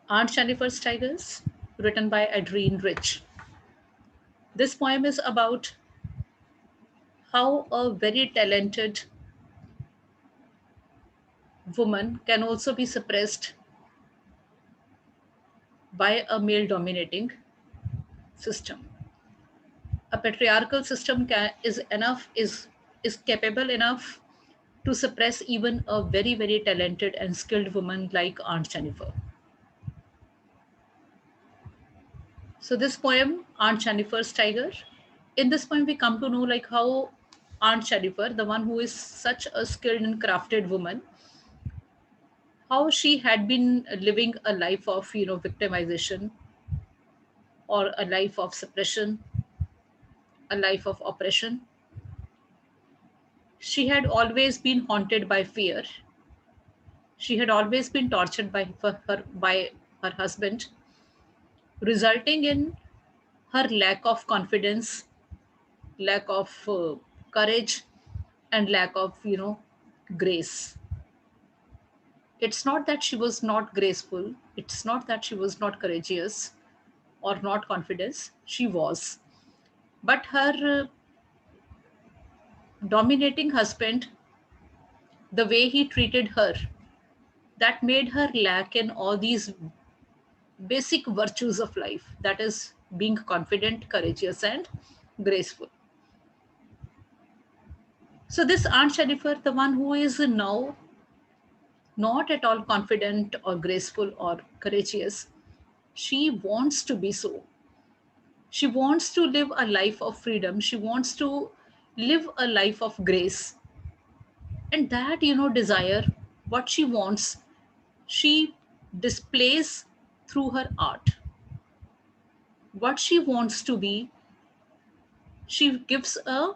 Aunt Jennifer's Tigers, written by Adrienne Rich. This poem is about how a very talented woman can also be suppressed by a male dominating system. A patriarchal system is capable enough to suppress even a very talented and skilled woman like Aunt Jennifer. So this poem, Aunt Jennifer's Tiger, in this poem we come to know like how Aunt Jennifer, the one who is such a skilled and crafted woman, how she had been living a life of victimization, or a life of suppression, a life of oppression. She had always been haunted by fear. She had always been tortured by her husband, resulting in her lack of confidence, lack of courage, and lack of grace. It's not that she was not graceful, it's not that she was not courageous or not confident. She was, but her dominating husband, the way he treated her, that made her lack in all these basic virtues of life, that is being confident, courageous, and graceful. So this Aunt Jennifer, the one who is now not at all confident or graceful or courageous, she wants to be so. She wants to live a life of freedom. She wants to live a life of grace. And that, desire, what she wants, she displays through her art. What she wants to be, she gives a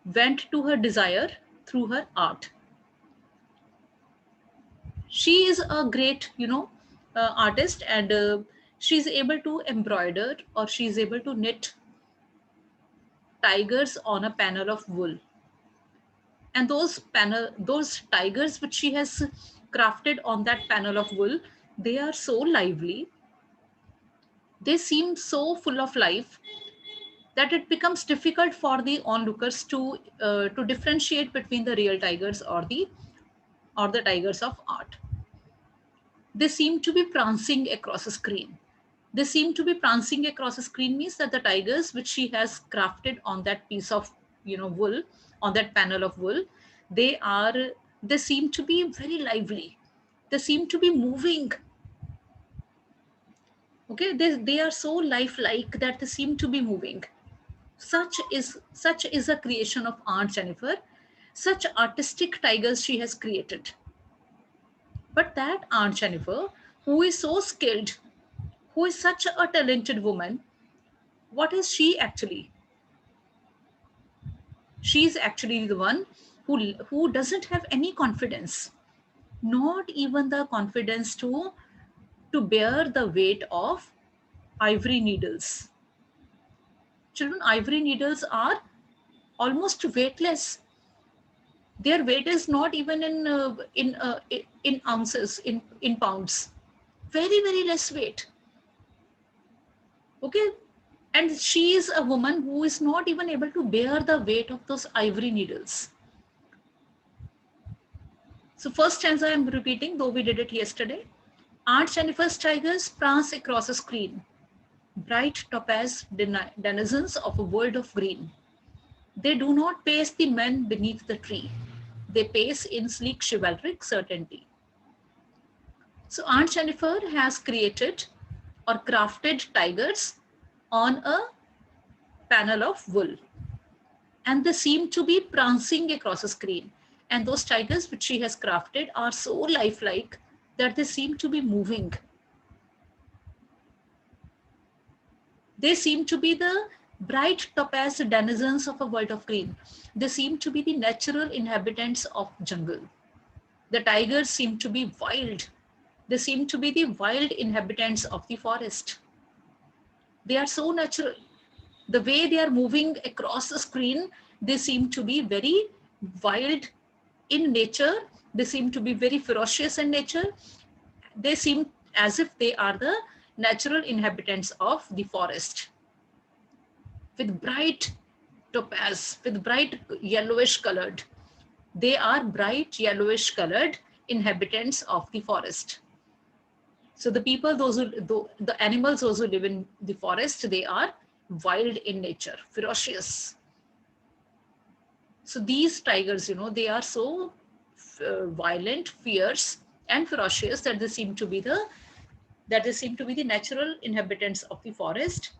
vent to her desire through her art. She is a great, artist, and she's able to embroider, or she's able to knit tigers on a panel of wool. And those tigers which she has crafted on that panel of wool, they are so lively, they seem so full of life, that it becomes difficult for the onlookers to differentiate between the real tigers or the tigers of art. They seem to be prancing across a screen. They seem to be prancing across a screen means that the tigers which she has crafted on that piece of wool, on that panel of wool, they are they seem to be very lively. They seem to be moving. Okay, they are so lifelike that they seem to be moving. Such is a creation of Aunt Jennifer. Such artistic tigers she has created. But that Aunt Jennifer, who is so skilled, who is such a talented woman, what is she actually? She's actually the one who doesn't have any confidence, not even the confidence to bear the weight of ivory needles. Children, ivory needles are almost weightless. Their weight is not even in ounces, in pounds. Very less weight. Okay, and she is a woman who is not even able to bear the weight of those ivory needles. So first stanza I'm repeating, though we did it yesterday. Aunt Jennifer's tigers prance across a screen, bright topaz denizens of a world of green. They do not pace the men beneath the tree. They pace in sleek chivalric certainty. So Aunt Jennifer has created or crafted tigers on a panel of wool, and they seem to be prancing across a screen. And those tigers which she has crafted are so lifelike that they seem to be moving. They seem to be the bright topaz denizens of a world of green. They seem to be the natural inhabitants of jungle. The tigers seem to be wild. They seem to be the wild inhabitants of the forest. They are so natural. The way they are moving across the screen, they seem to be very wild in nature. They seem to be very ferocious in nature. They seem as if they are the natural inhabitants of the forest, with bright topaz, with bright yellowish colored. They are bright yellowish colored inhabitants of the forest. So the people, the animals, those who live in the forest, they are wild in nature, ferocious. So these tigers, they are so violent, fierce, and ferocious that they seem to be the natural inhabitants of the forest,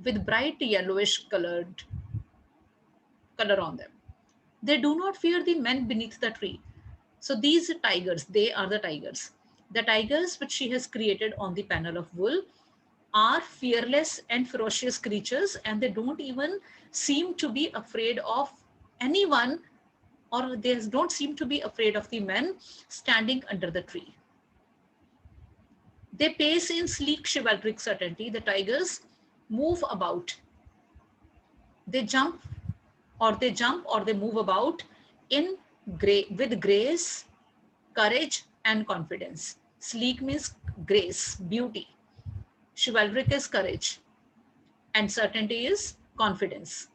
with bright yellowish color on them. They do not fear the men beneath the tree. So these tigers, they are the tigers. The tigers which she has created on the panel of wool are fearless and ferocious creatures, and they don't even seem to be afraid of anyone, or they don't seem to be afraid of the men standing under the tree. They pace in sleek chivalric certainty. The tigers move about. They jump or they move about in with grace, courage, and confidence. Sleek means grace, beauty. Chivalric is courage, and certainty is confidence.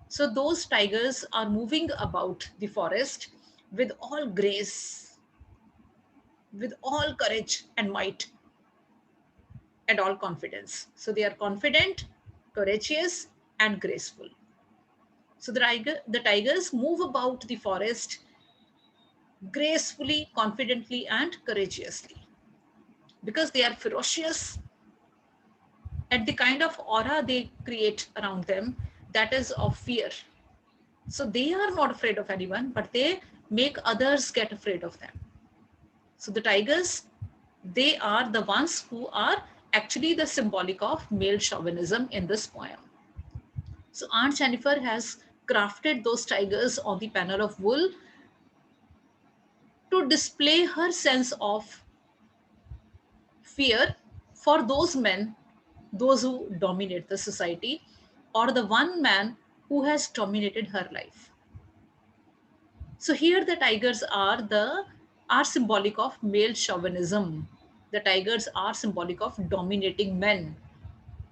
So those tigers are moving about the forest with all grace, with all courage and might, and all confidence. So they are confident, courageous, and graceful. So the tigers move about the forest gracefully, confidently, and courageously, because they are ferocious, and the kind of aura they create around them, that is of fear. So they are not afraid of anyone, but they make others get afraid of them. So the tigers, they are the ones who are actually the symbolic of male chauvinism in this poem. So Aunt Jennifer has crafted those tigers on the panel of wool to display her sense of fear for those men, those who dominate the society, or the one man who has dominated her life. So here the tigers are symbolic of male chauvinism. The tigers are symbolic of dominating men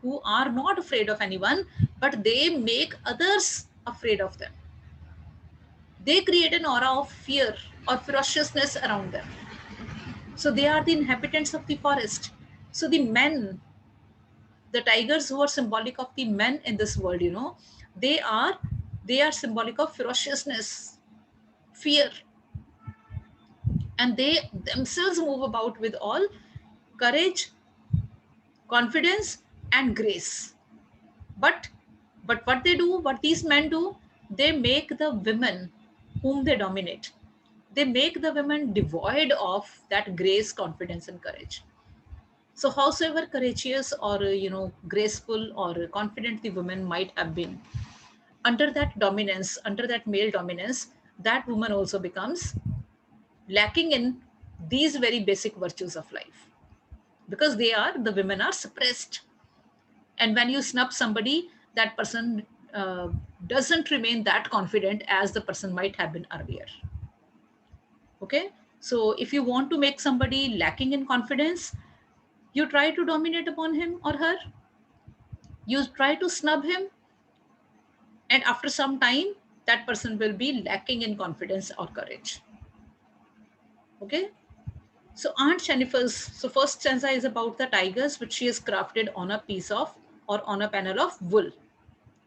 who are not afraid of anyone, but they make others afraid of them. They create an aura of fear or ferociousness around them. So they are the inhabitants of the forest. So the men, the tigers who are symbolic of the men in this world, they are they are symbolic of ferociousness, fear, and they themselves move about with all courage, confidence, and grace. But but what these men do, they make the women whom they dominate, they make the women devoid of that grace, confidence, and courage. So howsoever courageous or graceful or confident the woman might have been, under that dominance, under that male dominance, that woman also becomes lacking in these very basic virtues of life, because the women are suppressed. And when you snub somebody, that person doesn't remain that confident as the person might have been earlier. Okay, so if you want to make somebody lacking in confidence, you try to dominate upon him or her, you try to snub him, and after some time that person will be lacking in confidence or courage. Okay, so Aunt Jennifer's, so first stanza is about the tigers which she has crafted on a piece of, or on a panel of wool.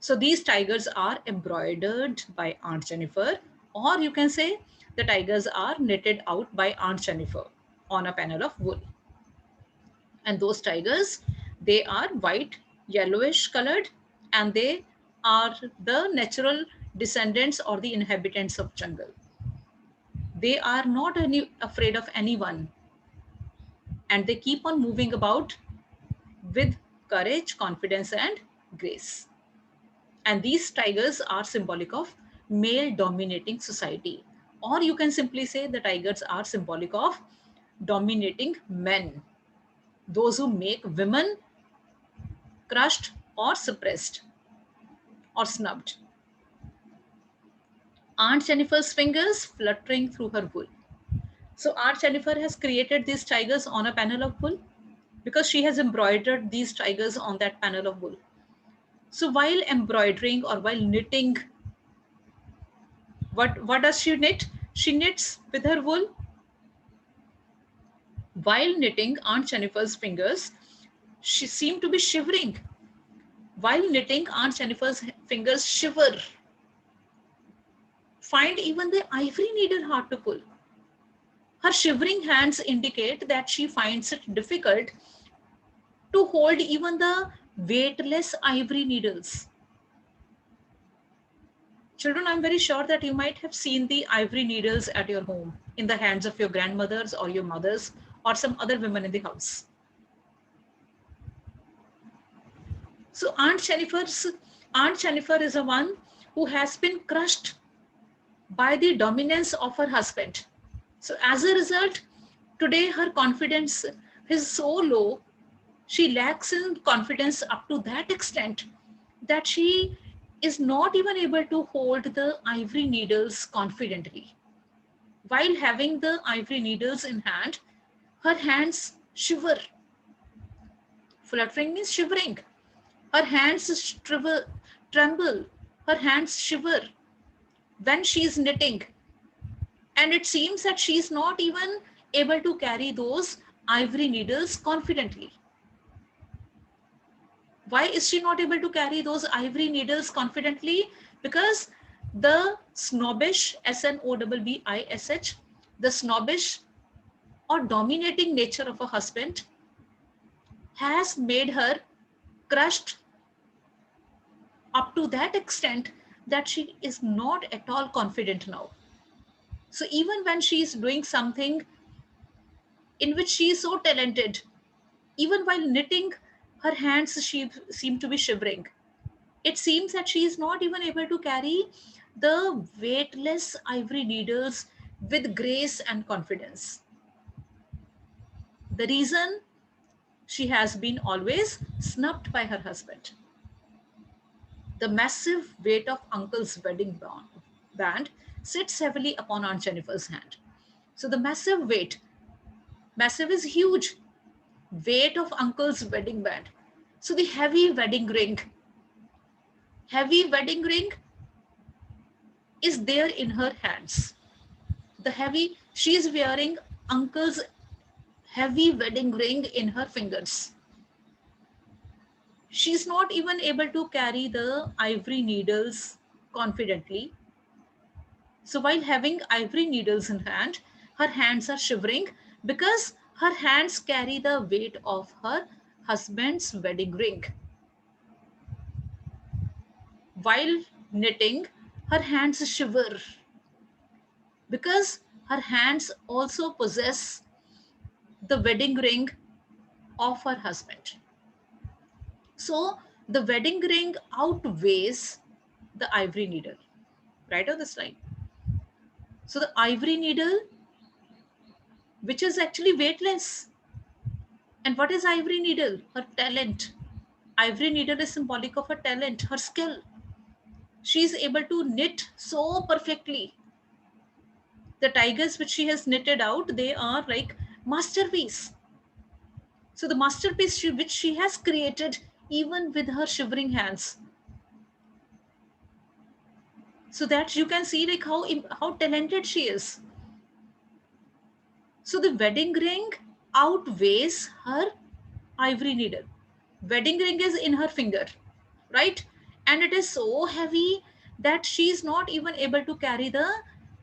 So these tigers are embroidered by Aunt Jennifer, or you can say the tigers are knitted out by Aunt Jennifer on a panel of wool. And those tigers, they are white, yellowish colored, and they are the natural descendants or the inhabitants of jungle. They are not afraid of anyone, and they keep on moving about with courage, confidence, and grace. And these tigers are symbolic of male dominating society. Or you can simply say the tigers are symbolic of dominating men, those who make women crushed or suppressed or snubbed. Aunt Jennifer's fingers fluttering through her wool. So Aunt Jennifer has created these tigers on a panel of wool because she has embroidered these tigers on that panel of wool. So while embroidering or while knitting, what does she knit? She knits with her wool. While knitting, Aunt Jennifer's fingers, she seemed to be shivering. While knitting, Aunt Jennifer's fingers shiver. Find even the ivory needle hard to pull. Her shivering hands indicate that she finds it difficult to hold even the weightless ivory needles. Children, I'm very sure that you might have seen the ivory needles at your home in the hands of your grandmothers or your mothers or some other women in the house. So Aunt Jennifer is the one who has been crushed by the dominance of her husband. So as a result, today her confidence is so low. She lacks in confidence up to that extent that she is not even able to hold the ivory needles confidently. While having the ivory needles in hand, her hands shiver. Fluttering means shivering. Her hands tremble. Her hands shiver when she is knitting. And it seems that she is not even able to carry those ivory needles confidently. Why is she not able to carry those ivory needles confidently? Because the snobbish, snobbish, the snobbish or dominating nature of a husband has made her crushed up to that extent that she is not at all confident now. So even when she is doing something in which she is so talented, even while knitting, her hands seem to be shivering. It seems that she is not even able to carry the weightless ivory needles with grace and confidence. The reason, she has been always snubbed by her husband. The massive weight of Uncle's wedding band sits heavily upon Aunt Jennifer's hand. So the massive is huge, weight of Uncle's wedding band. So the heavy wedding ring is there in her hands. She is wearing Uncle's heavy wedding ring in her fingers. She's not even able to carry the ivory needles confidently. So while having ivory needles in hand, her hands are shivering because her hands carry the weight of her husband's wedding ring. While knitting, her hands shiver because her hands also possess the wedding ring of her husband. So the wedding ring outweighs the ivory needle, right on this line. So the ivory needle, which is actually weightless. And what is ivory needle? Her talent. Ivory needle is symbolic of her talent, her skill. She is able to knit so perfectly. The tigers which she has knitted out, they are like masterpiece. So the masterpiece which she has created even with her shivering hands. So that you can see like how talented she is. So the wedding ring outweighs her ivory needle. Wedding ring is in her finger, right? And it is so heavy that she is not even able to carry the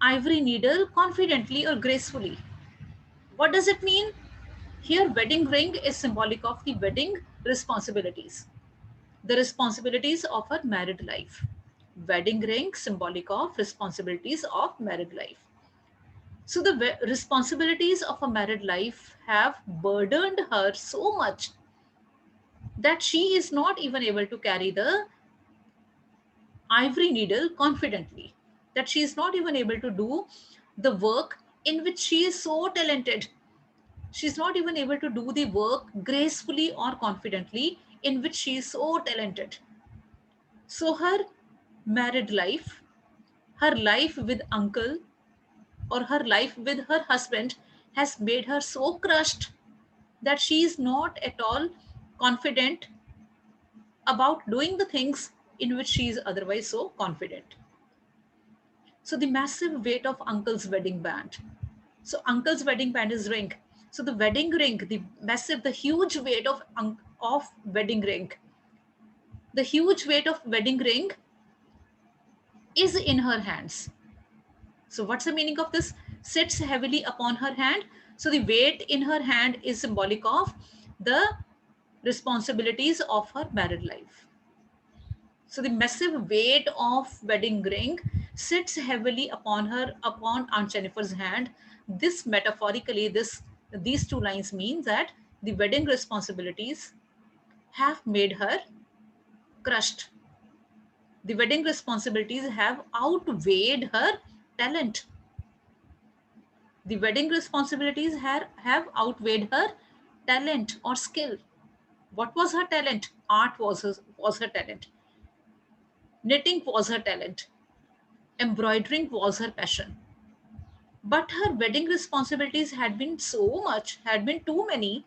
ivory needle confidently or gracefully. What does it mean? Here, wedding ring is symbolic of the wedding responsibilities, the responsibilities of her married life. Wedding ring symbolic of responsibilities of married life. So the responsibilities of a married life have burdened her so much that she is not even able to carry the ivory needle confidently, that she is not even able to do the work in which she is so talented. She's not even able to do the work gracefully or confidently in which she is so talented. So her married life, her life with uncle, or her life with her husband has made her so crushed that she is not at all confident about doing the things in which she is otherwise so confident. So the massive weight of uncle's wedding band. So uncle's wedding band is ring. So the wedding ring, the massive, the huge weight of wedding ring, the huge weight of wedding ring is in her hands. So what's the meaning of this? Sits heavily upon her hand. So the weight in her hand is symbolic of the responsibilities of her married life. So the massive weight of wedding ring sits heavily upon Aunt Jennifer's hand. This metaphorically, these two lines mean that the wedding responsibilities have made her crushed. The wedding responsibilities have outweighed her talent. The wedding responsibilities have outweighed her talent or skill. What was her talent? Art was her talent. Knitting was her talent. Embroidering was her passion. But her wedding responsibilities had been too many,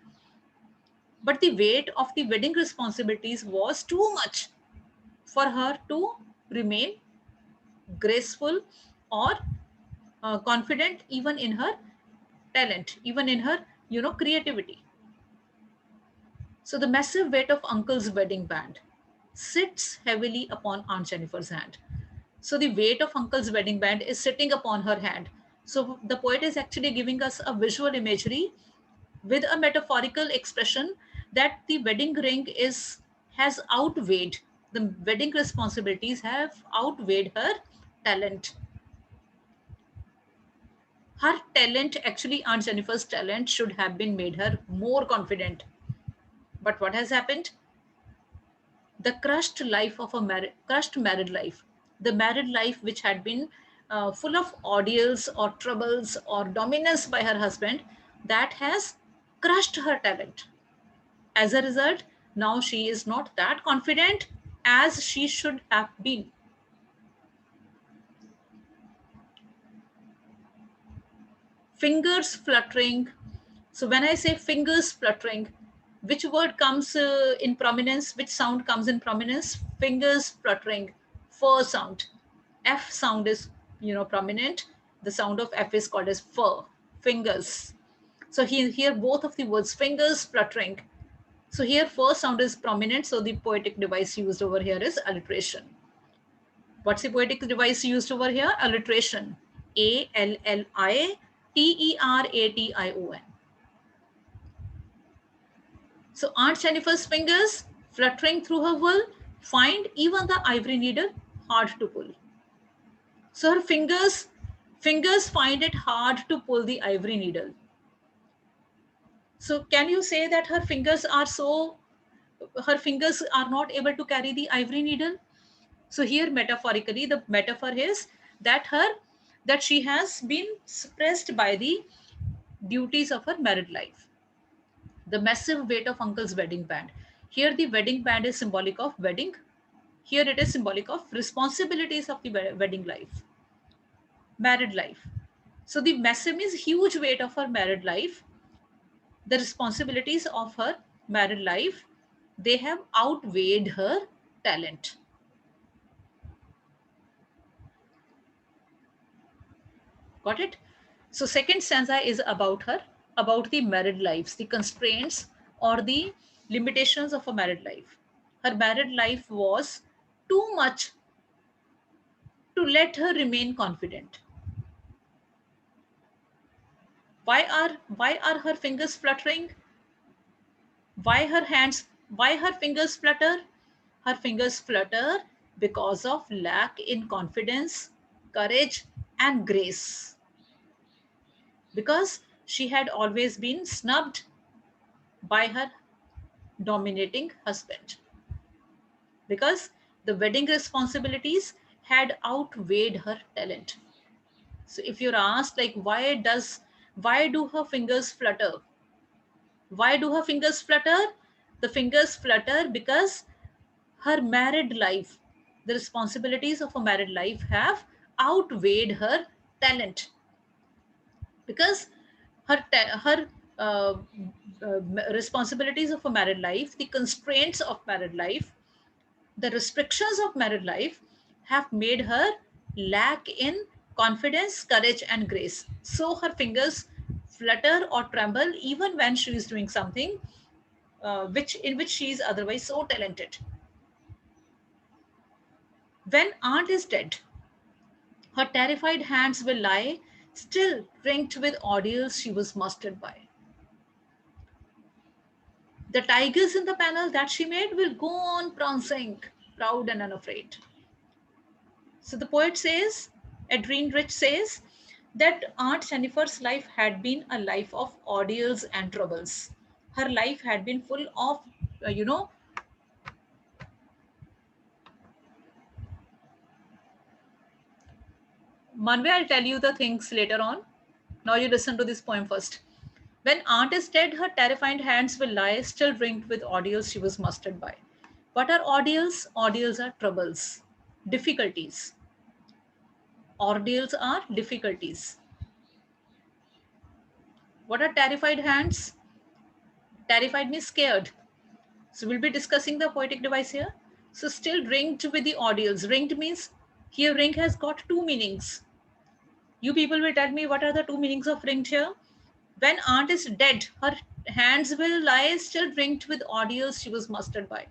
but the weight of the wedding responsibilities was too much for her to remain graceful or confident even in her talent, even in her, creativity. So the massive weight of uncle's wedding band sits heavily upon Aunt Jennifer's hand. So the weight of uncle's wedding band is sitting upon her hand. So the poet is actually giving us a visual imagery with a metaphorical expression that the wedding ring is has outweighed, the wedding responsibilities have outweighed her talent. Her talent, actually Aunt Jennifer's talent, should have been made her more confident. But what has happened? The crushed married life, the married life which had been full of ordeals or troubles or dominance by her husband, that has crushed her talent. As a result, now she is not that confident as she should have been. Fingers fluttering. So when I say fingers fluttering, which word comes in prominence? Which sound comes in prominence? Fingers fluttering. Fur sound. F sound is, prominent. The sound of F is called as fur. Fingers. So here both of the words, fingers fluttering. So here fur sound is prominent. So the poetic device used over here is alliteration. What's the poetic device used over here? Alliteration. Alliteration. So Aunt Jennifer's fingers, fluttering through her wool, find even the ivory needle hard to pull. So her fingers find it hard to pull the ivory needle. So can you say that her fingers are not able to carry the ivory needle? So here metaphorically, the metaphor is that she has been suppressed by the duties of her married life. The massive weight of uncle's wedding band. Here the wedding band is symbolic of wedding. Here it is symbolic of responsibilities of the wedding life, married life. So the massive is huge weight of her married life. The responsibilities of her married life, they have outweighed her talent. Got it? So second stanza is about her, about the married lives, the constraints or the limitations of a married life. Her married life was too much to let her remain confident. Why are her fingers fluttering? Why her fingers flutter? Her fingers flutter because of lack in confidence, courage, and grace. Because she had always been snubbed by her dominating husband. Because the wedding responsibilities had outweighed her talent. So if you're asked like why do her fingers flutter? Why do her fingers flutter? The fingers flutter because her married life, the responsibilities of a married life have outweighed her talent. because her responsibilities of a married life, the constraints of married life, the restrictions of married life have made her lack in confidence, courage, and grace. So her fingers flutter or tremble even when she is doing something which she is otherwise so talented. When aunt is dead, her terrified hands will lie still ringed with ordeals she was mastered by. The tigers in the panel that she made will go on prancing, proud and unafraid. So the poet says, Adrienne Rich says, that Aunt Jennifer's life had been a life of ordeals and troubles. Her life had been full of, you know, Manve, I'll tell you the things later on. Now you listen to this poem first. When aunt is dead, her terrified hands will lie, still ringed with ordeals she was mastered by. What are ordeals? Ordeals are troubles, difficulties. Ordeals are difficulties. What are terrified hands? Terrified means scared. So we'll be discussing the poetic device here. So still ringed with the ordeals. Ringed means here ring has got two meanings. You people will tell me what are the two meanings of ringed here. When aunt is dead, her hands will lie still ringed with ordeals she was mastered by.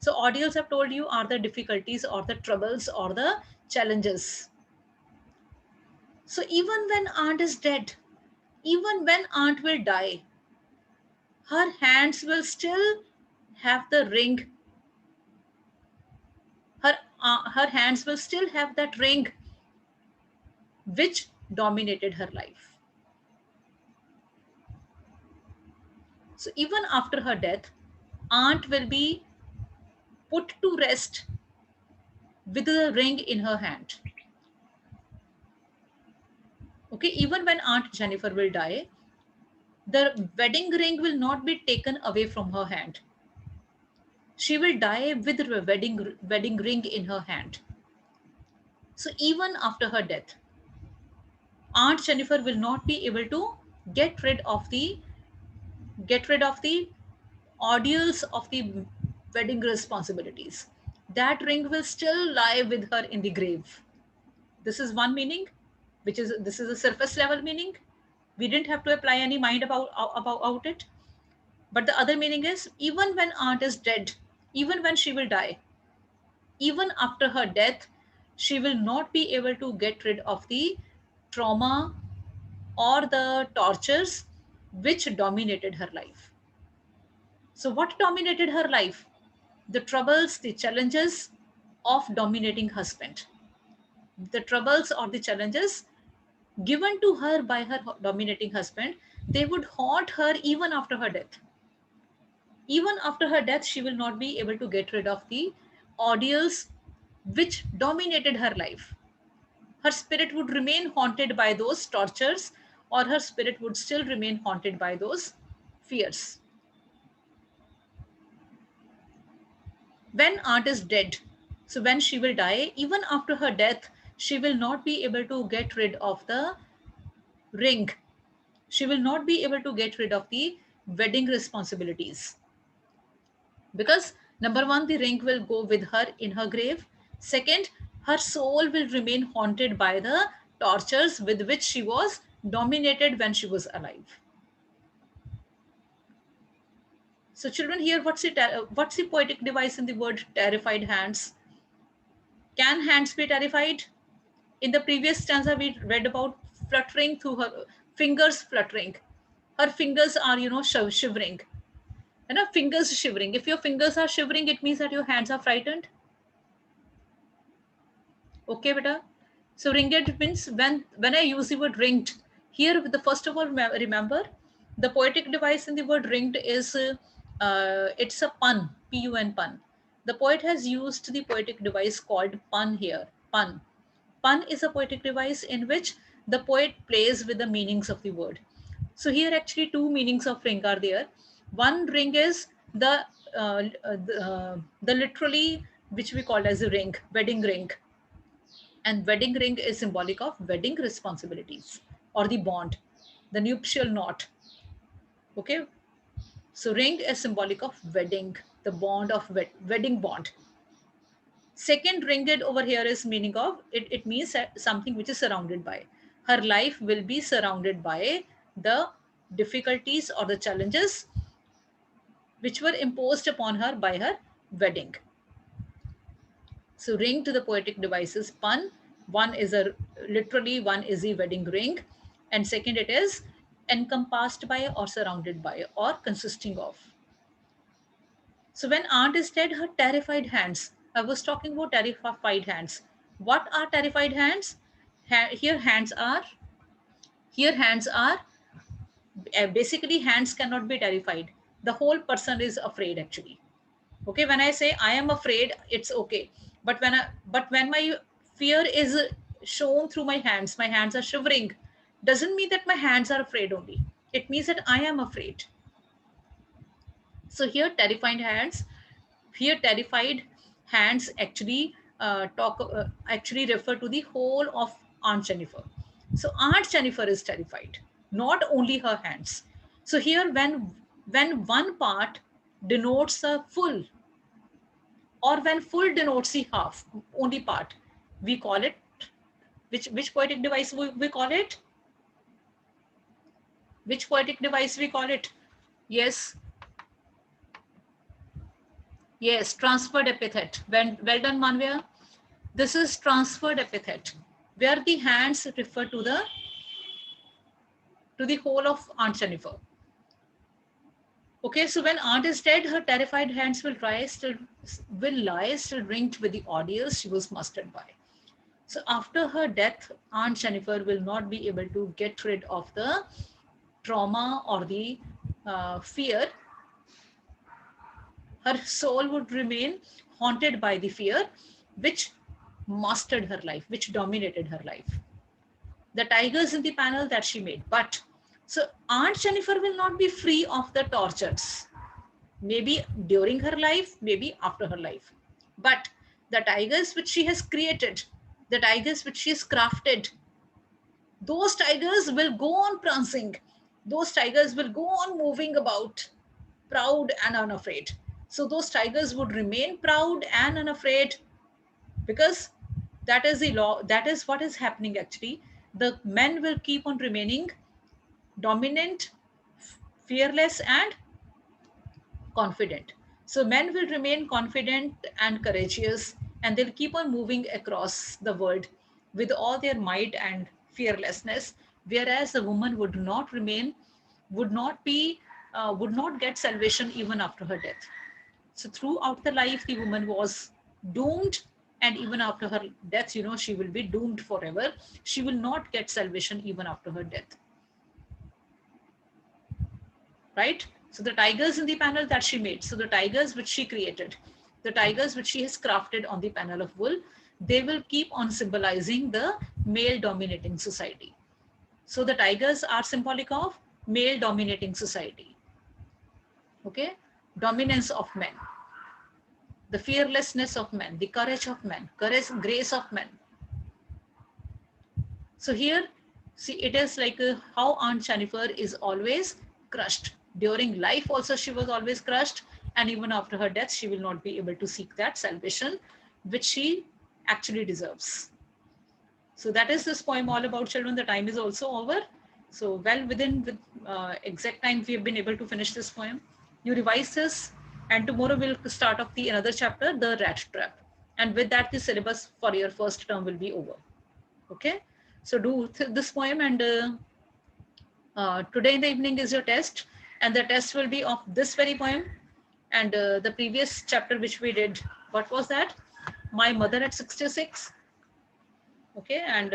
So ordeals I've told you are the difficulties or the troubles or the challenges. So even when aunt is dead, even when aunt will die, her hands will still have the ring. Her hands will still have that ring which dominated her life. So even after her death, aunt will be put to rest with the ring in her hand. Okay, even when Aunt Jennifer will die, the wedding ring will not be taken away from her hand. She will die with the wedding ring in her hand. So even after her death, Aunt Jennifer will not be able to get rid of the get rid of the ordeals of the wedding responsibilities. That ring will still lie with her in the grave. This is one meaning, which is this is a surface level meaning. We didn't have to apply any mind about it. But the other meaning is even when aunt is dead, even when she will die, even after her death, she will not be able to get rid of the trauma or the tortures which dominated her life. So, what dominated her life? The troubles, the challenges of dominating husband. The troubles or the challenges given to her by her dominating husband, they would haunt her even after her death. Even after her death, she will not be able to get rid of the ordeals which dominated her life. Her spirit would remain haunted by those tortures, or her spirit would still remain haunted by those fears. When aunt is dead, so when she will die, even after her death, she will not be able to get rid of the ring. She will not be able to get rid of the wedding responsibilities. Because number one, the ring will go with her in her grave. Second, her soul will remain haunted by the tortures with which she was dominated when she was alive. So children, here what's the poetic device in the word terrified hands? Can hands be terrified? In the previous stanza we read about fluttering through her fingers, fluttering. Her fingers are shivering. Fingers shivering. If your fingers are shivering, it means that your hands are frightened. Okay, beta. So ringed means when I use the word ringed, here the first of all remember the poetic device in the word ringed is it's a pun, pun pun. The poet has used the poetic device called pun here. Pun. Pun is a poetic device in which the poet plays with the meanings of the word. So here actually two meanings of ring are there. One ring is the literally which we call as a ring, wedding ring, and wedding ring is symbolic of wedding responsibilities or the bond. the nuptial knot. Okay, so ring is symbolic of wedding, the bond of wedding bond. Second ringed over here is meaning of it means something which is surrounded by. Her life will be surrounded by the difficulties or the challenges which were imposed upon her by her wedding. So ring to the poetic devices pun. One is a literally one is a wedding ring, and second it is encompassed by or surrounded by or consisting of. So when aunt is dead, her terrified hands. I was talking about terrified hands. What are terrified hands? Here hands are. Here hands are. Basically, hands cannot be terrified. The whole person is afraid actually. Okay, when I say I am afraid, it's okay. But when my fear is shown through my hands are shivering, doesn't mean that my hands are afraid only. It means that I am afraid. So here terrified hands actually actually refer to the whole of Aunt Jennifer. So Aunt Jennifer is terrified, not only her hands. So here when one part denotes a full, or when full denotes the half only part, we call it, which poetic device we call it? Which poetic device we call it? Yes, yes, transferred epithet. Well done, Manvya. This is transferred epithet, where the hands refer to the whole of Aunt Jennifer. Okay, so when aunt is dead, her terrified hands will lie still ringed with the ordeals she was mastered by. So after her death, Aunt Jennifer will not be able to get rid of the trauma or the fear. Her soul would remain haunted by the fear which mastered her life, which dominated her life. The tigers in the panel that she made. But so Aunt Jennifer will not be free of the tortures, maybe during her life, maybe after her life. But the tigers which she has created, the tigers which she has crafted, those tigers will go on prancing. Those tigers will go on moving about, proud and unafraid. So those tigers would remain proud and unafraid, because that is the law. That is what is happening actually. The men will keep on remaining dominant, fearless, and confident. So men will remain confident and courageous, and they'll keep on moving across the world with all their might and fearlessness, whereas the woman would not remain, would not be, would not get salvation even after her death. So throughout the life, the woman was doomed, and even after her death, she will be doomed forever. She will not get salvation even after her death. Right? So the tigers in the panel that she made, so the tigers which she created, the tigers which she has crafted on the panel of wool, they will keep on symbolizing the male dominating society. So the tigers are symbolic of male dominating society. Okay? Dominance of men, the fearlessness of men, the courage of men, grace of men. So here, see, it is like how Aunt Jennifer is always crushed. During life also she was always crushed, and even after her death she will not be able to seek that salvation which she actually deserves. So that is this poem all about, children. The time is also over. So well within the exact time we have been able to finish this poem. You revise this, and tomorrow we'll start off the another chapter, the rat trap. And with that, the syllabus for your first term will be over. Okay? So do this poem, and today in the evening is your test, and the test will be of this very poem. And the previous chapter which we did, what was that? My Mother at 66. Okay, and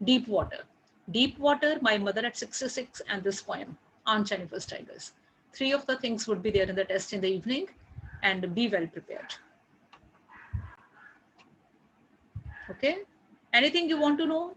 Deep Water. Deep Water, My Mother at 66, and this poem, Aunt Jennifer's Tigers. 3 of the things would be there in the test in the evening, and be well prepared. Okay, anything you want to know?